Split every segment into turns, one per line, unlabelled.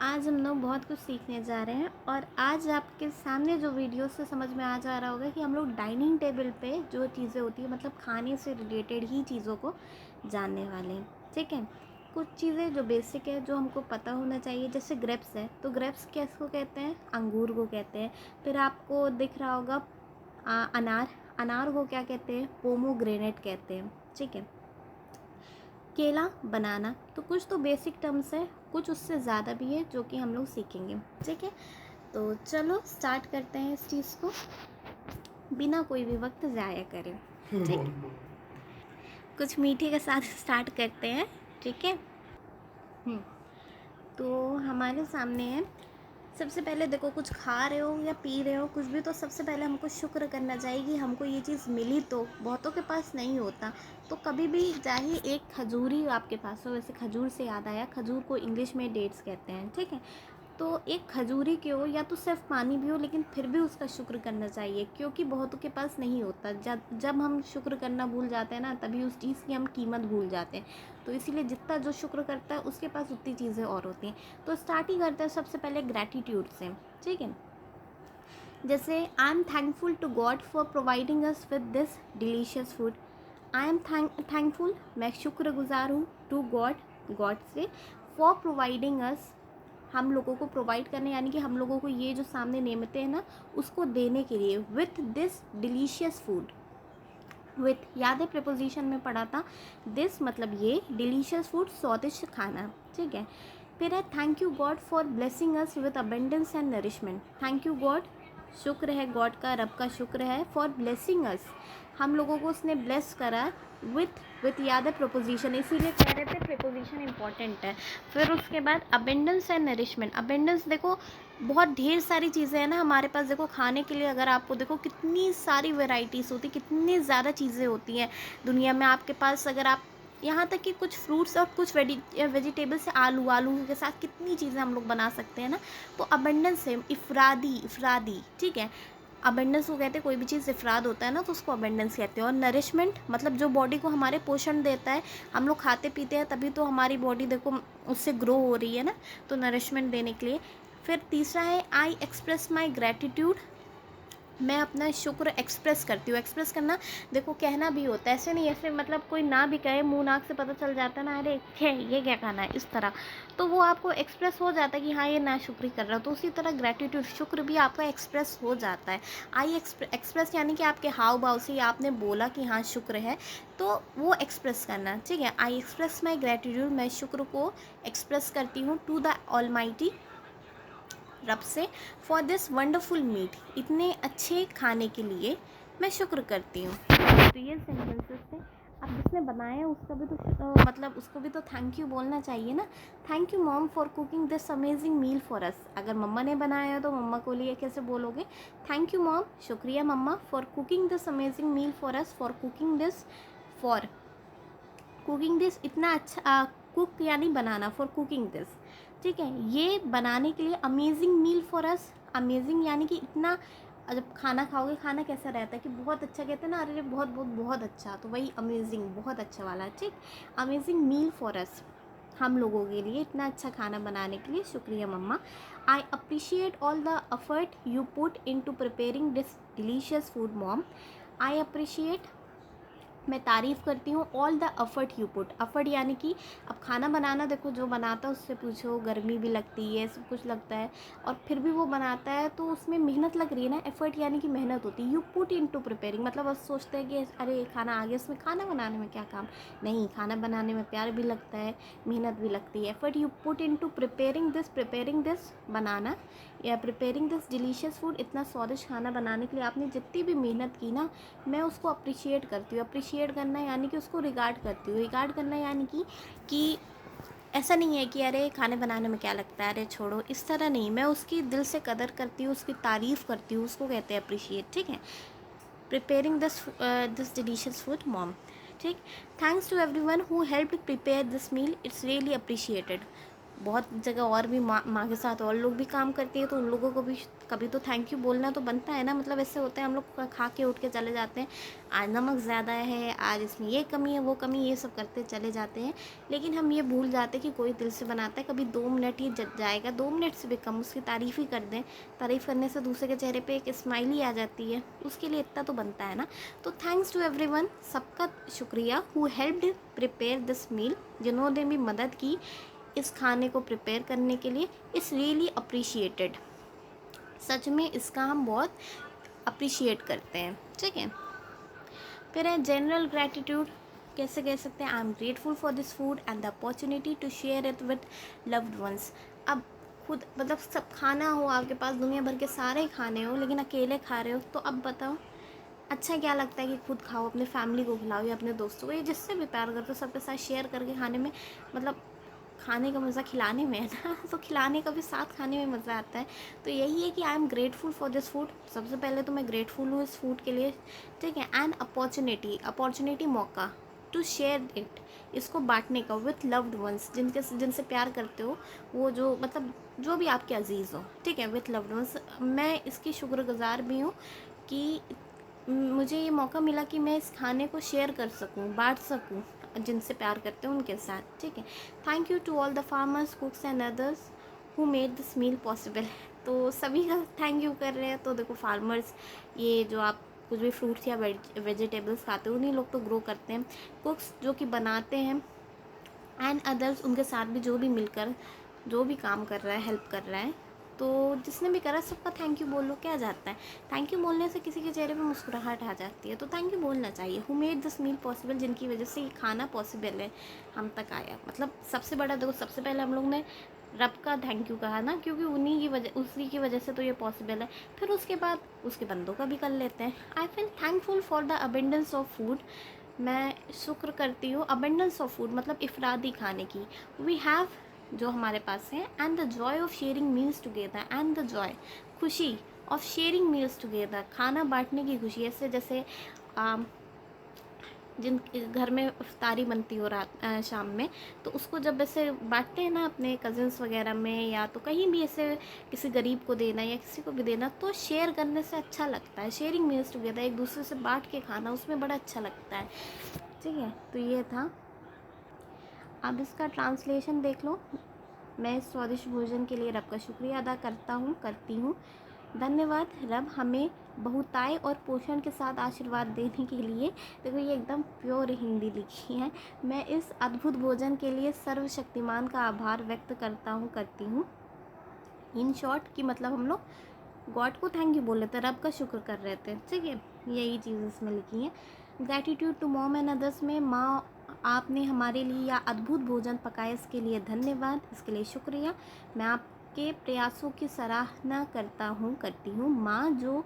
आज हम लोग बहुत कुछ सीखने जा रहे हैं और आज आपके सामने जो वीडियो से समझ में आ जा रहा होगा कि हम लोग डाइनिंग टेबल पे जो चीज़ें होती है मतलब खाने से रिलेटेड ही चीज़ों को जानने वाले हैं। ठीक है, कुछ चीज़ें जो बेसिक है जो हमको पता होना चाहिए, जैसे ग्रेप्स है तो ग्रेप्स किसको कहते हैं? अंगूर को कहते हैं। फिर आपको दिख रहा होगा अनार, अनार को क्या कहते हैं? पोमोग्रेनेट कहते हैं। ठीक है, केला, बनाना। तो कुछ तो बेसिक टर्म्स है, कुछ उससे ज़्यादा भी है जो कि हम लोग सीखेंगे। ठीक है, तो चलो स्टार्ट करते हैं इस चीज़ को बिना कोई भी वक्त ज़ाया करें। ठीक, कुछ मीठे के साथ स्टार्ट करते हैं। ठीक है, तो हमारे सामने है, सबसे पहले देखो, कुछ खा रहे हो या पी रहे हो कुछ भी, तो सबसे पहले हमको शुक्र करना चाहिए कि हमको ये चीज़ मिली। तो बहुतों के पास नहीं होता, तो कभी भी चाहे एक खजूर ही आपके पास हो। वैसे खजूर से याद आया, खजूर को इंग्लिश में डेट्स कहते हैं। ठीक है, तो एक खजूरी के हो या तो सिर्फ पानी भी हो, लेकिन फिर भी उसका शुक्र करना चाहिए, क्योंकि बहुतों के पास नहीं होता। जब हम शुक्र करना भूल जाते हैं ना, तभी उस चीज़ की हम कीमत भूल जाते हैं। तो इसीलिए जितना जो शुक्र करता है उसके पास उतनी चीज़ें और होती हैं। तो स्टार्ट ही करते हैं सबसे पहले ग्रैटिट्यूड से। ठीक है, जैसे I am thankful to God for providing us with this delicious food. I am thankful, मैं शुक्रगुजार हूँ, टू गॉड, गॉड से, फॉर प्रोवाइडिंग अस, हम लोगों को प्रोवाइड करने, यानी कि हम लोगों को ये जो सामने नेमतें हैं ना उसको देने के लिए, with this delicious food. With याद है प्रिपोजिशन में पढ़ा था, दिस मतलब ये, डिलीशियस फूड स्वादिष्ट खाना। ठीक है, फिर है thank you God for blessing us with abundance and nourishment. Thank you God, शुक्र है गॉड का, रब का शुक्र है, फॉर ब्लेसिंग अस, हम लोगों को उसने ब्लेस करा, विथ याद है प्रोपोजिशन, इसीलिए कह रहे थे प्रिपोजिशन इंपॉर्टेंट है। फिर उसके बाद अबेंडेंस एंड नरिशमेंट। अबेंडेंस देखो, बहुत ढेर सारी चीज़ें हैं ना हमारे पास। देखो खाने के लिए अगर आपको देखो कितनी सारी वेराइटीज़ होती, कितनी ज़्यादा चीज़ें होती हैं दुनिया में आपके पास। अगर आप यहाँ तक कि कुछ फ्रूट्स और कुछ वेजिटेबल से आलू के साथ कितनी चीज़ें हम लोग बना सकते हैं ना। तो अबंडेंस है, इफरादी। ठीक है, अबेंडेंस को कहते हैं, कोई भी चीज़ इफराद होता है ना तो उसको अबेंडेंस कहते हैं। और नरिशमेंट मतलब जो बॉडी को हमारे पोषण देता है, हम लोग खाते पीते हैं तभी तो हमारी बॉडी देखो उससे ग्रो हो रही है ना, तो नरिशमेंट देने के लिए। फिर तीसरा है आई एक्सप्रेस माई ग्रैटिट्यूड, मैं अपना शुक्र एक्सप्रेस करती हूँ। एक्सप्रेस करना देखो कहना भी होता है, ऐसे नहीं ऐसे मतलब कोई ना भी कहे, मुंह नाक से पता चल जाता है ना, अरे है ये क्या खाना है, इस तरह, तो वो आपको एक्सप्रेस हो जाता है कि हाँ ये ना शुक्री कर रहा हो। तो उसी तरह ग्रैटिट्यूड, शुक्र भी आपका एक्सप्रेस हो जाता है। आई एक्सप्रेस यानी कि आपके हाव भाव से आपने बोला कि हाँ शुक्र है, तो वो एक्सप्रेस करना। ठीक है, आई एक्सप्रेस माई ग्रैटिट्यूड, मैं शुक्र को एक्सप्रेस करती हूँ टू द ऑलमाइटी, रब से, फॉर दिस वंडरफुल मीट, इतने अच्छे खाने के लिए मैं शुक्र करती हूँ। तो ये सेंटेंसेस थे। अब जिसने बनाया है उसका भी तो मतलब उसको भी तो थैंक यू बोलना चाहिए ना। Thank you mom for cooking this amazing meal for us. अगर मम्मा ने बनाया है तो मम्मा को लिए कैसे बोलोगे? थैंक यू मॉम, शुक्रिया मम्मा, for cooking this amazing meal for us, for cooking this, for cooking this, इतना अच्छा, कुक यानी बनाना, फॉर कुकिंग दिस। ठीक है, ये बनाने के लिए, amazing meal for us, amazing यानी कि इतना, जब खाना खाओगे, खाना कैसा रहता है कि बहुत अच्छा, कहते हैं ना, अरे बहुत बहुत बहुत अच्छा, तो वही अमेजिंग, बहुत अच्छा वाला। ठीक, अमेजिंग मील फॉर अस, हम लोगों के लिए इतना अच्छा खाना बनाने के लिए शुक्रिया मम्मा। I appreciate all the effort you put into preparing this delicious food mom. I appreciate, मैं तारीफ़ करती हूँ, all the effort you put, effort यानी कि अब खाना बनाना देखो, जो बनाता है उससे पूछो, गर्मी भी लगती है, सब कुछ लगता है, और फिर भी वो बनाता है तो उसमें मेहनत लग रही है ना। एफर्ट यानी कि मेहनत होती है। You put into preparing मतलब बस सोचते हैं कि अरे खाना आ गया, इसमें खाना बनाने में क्या काम, नहीं, खाना बनाने में प्यार भी लगता है, मेहनत भी लगती है। Effort you put into preparing this बनाना, या प्रिपेयरिंग दिस डिलीशियस फूड, इतना स्वादिष्ट खाना बनाने के लिए आपने जितनी भी मेहनत की ना, मैं उसको अप्रिशिएट करती हूँ। अप्रिशिएट करना यानी कि उसको रिगार्ड करती हूँ। रिगार्ड करना यानी कि ऐसा नहीं है कि अरे खाने बनाने में क्या लगता है, अरे छोड़ो, इस तरह नहीं, मैं उसकी दिल से कदर करती हूँ, उसकी तारीफ़ करती हूँ, उसको कहते हैं अप्रिशिएट। ठीक है, preparing this delicious food mom. ठीक, thanks to everyone who help prepare this meal, it's really appreciated. बहुत जगह और भी माँ के साथ और लोग भी काम करते हैं, तो उन लोगों को भी कभी तो थैंक यू बोलना तो बनता है ना। मतलब ऐसे होता है हम लोग खा के उठ के चले जाते हैं, आज नमक ज़्यादा है, आज इसमें ये कमी है वो कमी, ये सब करते चले जाते हैं, लेकिन हम ये भूल जाते हैं कि कोई दिल से बनाता है। कभी 2 मिनट ही जाएगा, 2 मिनट से भी कम उसकी तारीफ़ ही कर दें, तारीफ़ करने से दूसरे के चेहरे पे एक स्माइल ही आ जाती है, उसके लिए इतना तो बनता है ना। तो थैंक्स टू एवरीवन, सबका शुक्रिया who helped prepare this meal, जिन्होंने भी मदद की इस खाने को प्रिपेयर करने के लिए, इट्स रियली अप्रिशिएटेड। सच में इसका हम बहुत अप्रिशिएट करते हैं, ठीक है। फिर है जनरल ग्रैटिट्यूड, कैसे कह सकते हैं, I am grateful for this food and the opportunity to share it with loved ones. अब खुद मतलब सब खाना हो आपके पास, दुनिया भर के सारे खाने हो, लेकिन अकेले खा रहे हो, तो अब बताओ अच्छा क्या लगता है कि खुद खाओ, अपने फैमिली को खिलाओ या अपने दोस्तों को, या जिससे भी प्यार करते हो सबके साथ शेयर करके खाने में, मतलब खाने का मज़ा खिलाने में है ना, तो खिलाने का भी साथ खाने में मज़ा आता है। तो यही है कि आई am grateful for this food, सबसे पहले तो मैं ग्रेटफुल हूँ इस फूड के लिए, ठीक है। एंड अपॉर्चुनिटी मौका टू शेयर इट, इसको बांटने का विथ लव्ड वंस, जिनसे प्यार करते हो, वो जो मतलब जो भी आपके अजीज़ हो, ठीक है, विथ लव्ड वंस। मैं इसकी शुक्रगुजार भी हूँ कि मुझे ये मौका मिला कि मैं इस खाने को शेयर कर सकूं, बांट सकूं जिनसे प्यार करते हैं उनके साथ, ठीक है। Thank you to all the farmers, cooks and others who made this meal possible. तो सभी का थैंक यू कर रहे हैं। तो देखो फार्मर्स, ये जो आप कुछ भी फ्रूट्स या वेजिटेबल्स खाते हो, उन्हीं लोग तो ग्रो करते हैं। कुक्स जो कि बनाते हैं, एंड अदर्स, उनके साथ भी जो भी मिलकर जो भी काम कर रहा है, हेल्प कर रहा है, तो जिसने भी करा सबका थैंक यू बोलो, क्या जाता है। थैंक यू बोलने से किसी के चेहरे पे मुस्कुराहट आ जाती है, तो थैंक यू बोलना चाहिए। Who made this meal possible, जिनकी वजह से ये खाना पॉसिबल है, हम तक आया। मतलब सबसे बड़ा देखो, सबसे पहले हम लोग ने रब का थैंक यू कहा ना, क्योंकि उसी की वजह से तो ये पॉसिबल है। फिर उसके बाद उसके बंदों का भी कर लेते हैं। I feel thankful for the abundance of food, मैं शुक्र करती हूँ अबेंडेंस ऑफ फूड मतलब इफ़रादी खाने की, वी हैव, जो हमारे पास है, and the Joy of sharing meals together, and the Joy, खुशी ऑफ शेयरिंग मील्स टुगेदर, खाना बांटने की खुशी। ऐसे जैसे जिन घर में इफ्तारी बनती हो रात शाम में, तो उसको जब ऐसे बांटते हैं ना अपने कज़िन्स वगैरह में, या तो कहीं भी ऐसे किसी गरीब को देना या किसी को भी देना, तो शेयर करने से अच्छा लगता है। शेयरिंग मील्स टुगेदर, एक दूसरे से बांट के खाना, उसमें बड़ा अच्छा लगता है, ठीक है। तो ये था। अब इसका ट्रांसलेशन देख लो। मैं इस स्वादिष्ट भोजन के लिए रब का शुक्रिया अदा करती हूँ। धन्यवाद रब, हमें बहुतायत और पोषण के साथ आशीर्वाद देने के लिए। देखो ये एकदम प्योर हिंदी लिखी है। मैं इस अद्भुत भोजन के लिए सर्वशक्तिमान का आभार व्यक्त करती हूँ। इन शॉर्ट कि मतलब हम लोग गॉड को थैंक यू बोल रहे थे, रब का शुक्र कर रहे थे, ठीक है। यही चीज़ इसमें लिखी है। Gratitude to mom and others में, माँ आपने हमारे लिए यह अद्भुत भोजन पकाया, इसके लिए धन्यवाद, इसके लिए शुक्रिया। मैं आपके प्रयासों की सराहना करती हूँ माँ, जो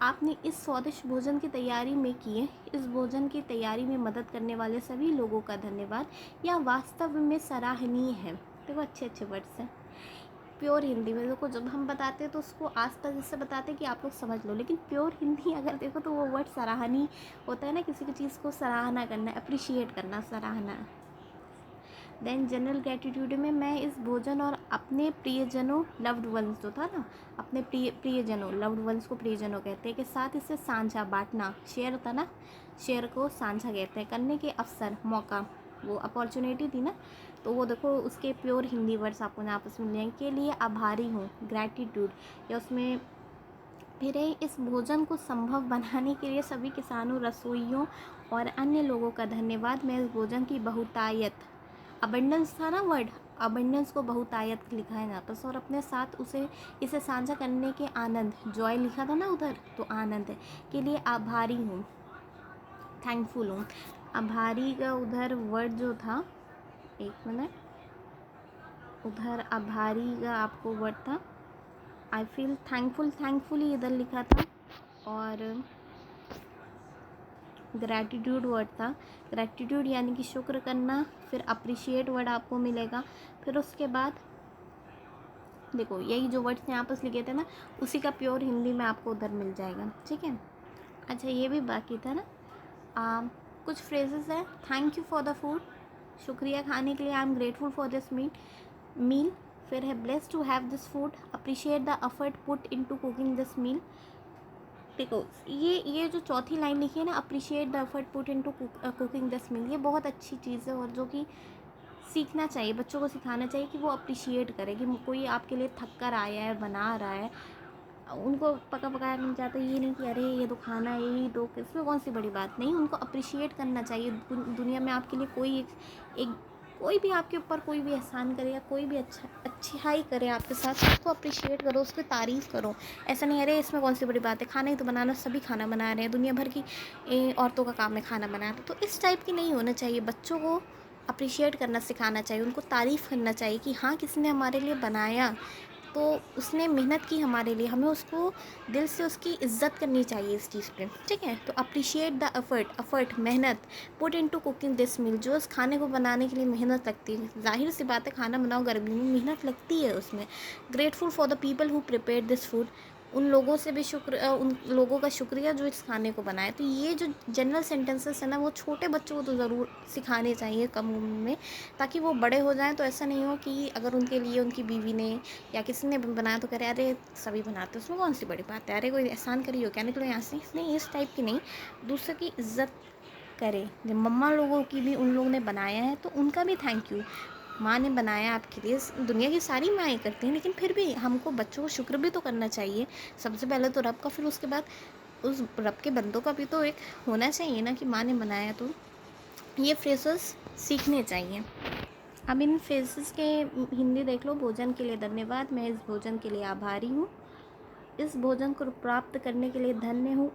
आपने इस स्वादिष्ट भोजन की तैयारी में किए। इस भोजन की तैयारी में मदद करने वाले सभी लोगों का धन्यवाद, यह वास्तव में सराहनीय है। देखो अच्छे अच्छे वर्ड्स हैं प्योर हिंदी में। देखो जब हम बताते हैं तो उसको आस पास इससे बताते हैं कि आप लोग समझ लो, लेकिन प्योर हिंदी अगर देखो तो वो वर्ड सराहनीय होता है ना, किसी की चीज़ को सराहना करना, अप्रिशिएट करना, सराहना। देन जनरल ग्रेटिट्यूड में, मैं इस भोजन और अपने प्रियजनों, लव्ड वंस जो था ना, अपने प्रियजनों, लव्ड वंस को प्रियजनों कहते हैं, के साथ इसे साझा, बांटना, शेयर था ना, शेयर को साझा कहते हैं, करने के अवसर, मौका, वो अपॉर्चुनिटी थी ना, तो वो देखो उसके प्योर हिंदी वर्ड्स आपको यहाँ पर मिलेंगे। के लिए आभारी हूँ, ग्रैटिट्यूड, या उसमें फिर इस भोजन को संभव बनाने के लिए सभी किसानों, रसोइयों और अन्य लोगों का धन्यवाद। मैं इस भोजन की बहुतायत, अबंडेंस था ना वर्ड, अबंडेंस को बहुतायत लिखा है यहाँ पर, और अपने साथ इसे साझा करने के आनंद, जॉय लिखा था ना उधर, तो आनंद के लिए आभारी हूँ, थैंकफुल हूँ। आभारी का उधर वर्ड जो था, एक मिनट, उधर आभारी का आपको वर्ड था, आई फील थैंकफुली इधर लिखा था, और ग्रैटिट्यूड वर्ड था। ग्रैटिट्यूड यानी कि शुक्र करना, फिर अप्रिशिएट वर्ड आपको मिलेगा, फिर उसके बाद देखो यही जो वर्ड्स यहाँ पर लिखे थे ना, उसी का प्योर हिंदी में आपको उधर मिल जाएगा, ठीक है। अच्छा ये भी बाकी था ना, कुछ फ्रेजेस है। Thank you for the food, शुक्रिया खाने के लिए, I am grateful for this meat, meal, फिर है blessed to have this food, appreciate the effort put into cooking this meal. देखो ये जो चौथी लाइन लिखी है ना, appreciate the effort put into cooking this meal, ये बहुत अच्छी चीज़ है और जो कि सीखना चाहिए, बच्चों को सिखाना चाहिए कि वो अप्रिशिएट करें कि कोई आपके लिए थक कर आया है, बना रहा है, उनको पका पकाया मिल जाता है, ये नहीं कि अरे ये तो खाना है, यही तो, इसमें कौन सी बड़ी बात, नहीं, उनको अप्रिशिएट करना चाहिए। दुनिया में आपके लिए कोई एक कोई भी आपके ऊपर कोई भी एहसान करे या कोई भी अच्छाई करे आपके साथ, उसको अप्रिशिएट करो, उसकी तारीफ़ करो। ऐसा नहीं अरे इसमें कौन सी बड़ी बात है, खाना ही तो बनाना, सभी खाना बना रहे हैं, दुनिया भर की औरतों का काम है खाना बनाना। तो इस टाइप की नहीं होना चाहिए, बच्चों को अप्रिशिएट करना सिखाना चाहिए, उनको तारीफ़ करना चाहिए कि हाँ किसी ने हमारे लिए बनाया, तो उसने मेहनत की हमारे लिए, हमें उसको दिल से उसकी इज़्ज़त करनी चाहिए इस चीज़ पे, ठीक है। तो अप्रिशिएट द एफर्ट मेहनत, put into cooking this meal, जो उस खाने को बनाने के लिए मेहनत लगती है, जाहिर सी बात है खाना बनाओ गर्मी में, मेहनत लगती है उसमें। Grateful for the people who prepare this food, उन लोगों से भी उन लोगों का शुक्रिया जो इस खाने को बनाए। तो ये जो जनरल सेंटेंसेस है ना, वो छोटे बच्चों को तो ज़रूर सिखाने चाहिए कम उम्र में, ताकि वो बड़े हो जाएं तो ऐसा नहीं हो कि अगर उनके लिए उनकी बीवी ने या किसी ने बनाया तो कह रहे अरे सभी बनाते, उसमें कौन सी बड़ी बात है, अरे कोई एहसान करी हो क्या, निकलो यहाँ से, नहीं इस टाइप की नहीं, दूसरे की इज्जत करें। जब मम्मा लोगों की भी उन लोगों ने बनाया है तो उनका भी थैंक यू, माँ ने बनाया आपके लिए, दुनिया की सारी माएँ करती हैं, लेकिन फिर भी हमको बच्चों को शुक्र भी तो करना चाहिए, सबसे पहले तो रब का, फिर उसके बाद उस रब के बंदों का भी तो एक होना चाहिए ना कि माँ ने बनाया। तो ये फ्रेजेस सीखने चाहिए। अब इन फ्रेजेस के हिंदी देख लो। भोजन के लिए धन्यवाद, मैं इस भोजन के लिए आभारी हूँ, इस भोजन को प्राप्त करने के लिए धन्य हूँ।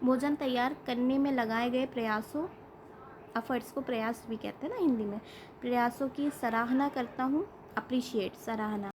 भोजन तैयार करने में लगाए गए प्रयासों, एफर्ट्स को प्रयास भी कहते हैं ना हिंदी में, प्रयासों की सराहना करता हूँ, अप्रिशिएट, सराहना।